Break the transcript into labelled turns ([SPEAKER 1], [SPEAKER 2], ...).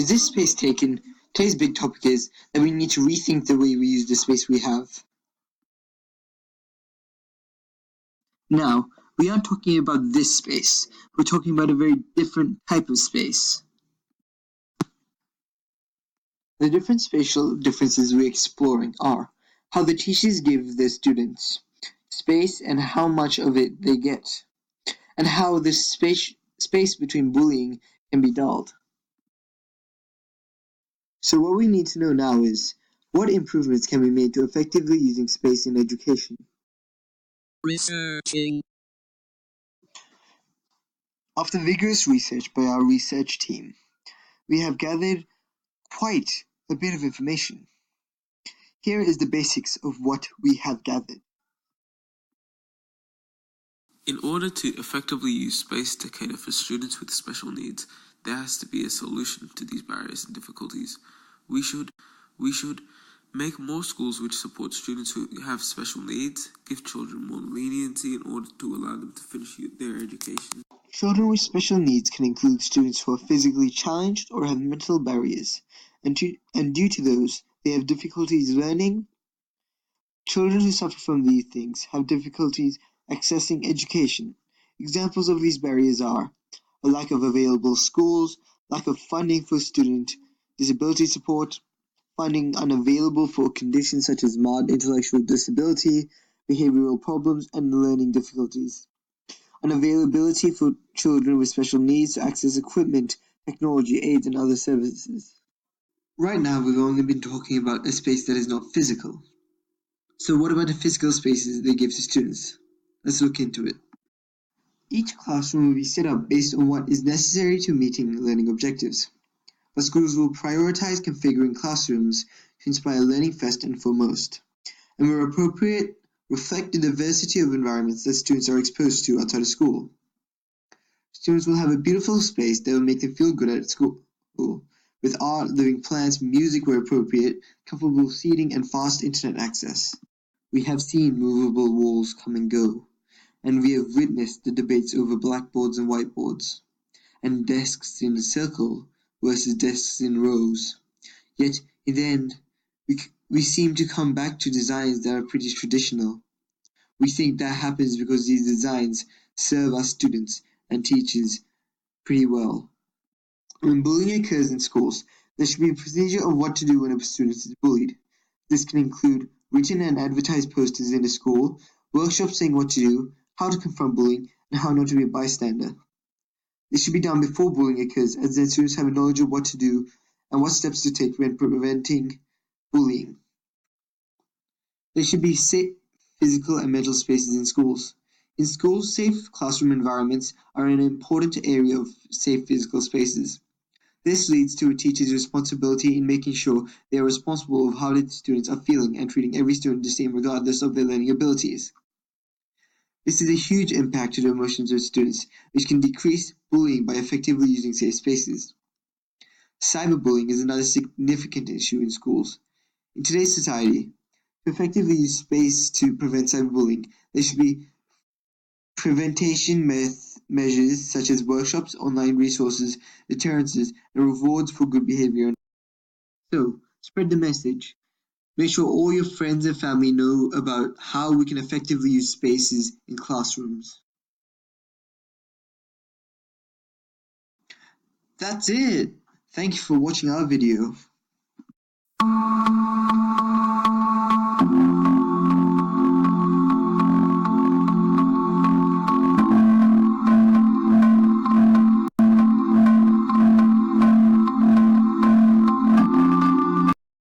[SPEAKER 1] Is this space taken? Today's big topic is that we need to rethink the way we use the space we have. Now, we aren't talking about this space. We're talking about a very different type of space. The different spatial differences we're exploring are how the teachers give their students space and how much of it they get, and how this space between bullying can be dulled. So what we need to know now is, what improvements can be made to effectively using space in education?
[SPEAKER 2] Researching.
[SPEAKER 1] After vigorous research by our research team, we have gathered quite a bit of information. Here is the basics of what we have gathered.
[SPEAKER 3] In order to effectively use space to cater for students with special needs, there has to be a solution to these barriers and difficulties. We should make more schools which support students who have special needs, give children more leniency in order to allow them to finish their education.
[SPEAKER 1] Children with special needs can include students who are physically challenged or have mental barriers, and due to those, they have difficulties learning. Children who suffer from these things have difficulties accessing education. Examples of these barriers are a lack of available schools, lack of funding for student disability support, funding unavailable for conditions such as mild intellectual disability, behavioral problems, and learning difficulties. Unavailability for children with special needs to access equipment, technology, aids, and other services. Right now, we've only been talking about a space that is not physical. So what about the physical spaces they give to students? Let's look into it. Each classroom will be set up based on what is necessary to meeting learning objectives. But schools will prioritize configuring classrooms to inspire learning first and foremost, and where appropriate, reflect the diversity of environments that students are exposed to outside of school. Students will have a beautiful space that will make them feel good at school, with art, living plants, music where appropriate, comfortable seating, and fast internet access. We have seen movable walls come and go, and we have witnessed the debates over blackboards and whiteboards, and desks in a circle versus desks in rows. Yet, in the end, we seem to come back to designs that are pretty traditional. We think that happens because these designs serve our students and teachers pretty well. When bullying occurs in schools, there should be a procedure of what to do when a student is bullied. This can include written and advertised posters in a school, workshops saying what to do, how to confront bullying, and how not to be a bystander. This should be done before bullying occurs, as then students have a knowledge of what to do and what steps to take when preventing bullying. There should be safe physical and mental spaces in schools. In schools, safe classroom environments are an important area of safe physical spaces. This leads to a teacher's responsibility in making sure they are responsible of how the students are feeling and treating every student the same regardless of their learning abilities. This is a huge impact to the emotions of students, which can decrease bullying by effectively using safe spaces. Cyberbullying is another significant issue in schools. In today's society, to effectively use space to prevent cyberbullying, there should be prevention measures such as workshops, online resources, deterrences, and rewards for good behavior. So, spread the message. Make sure all your friends and family know about how we can effectively use spaces in classrooms. That's it. Thank you for watching our video.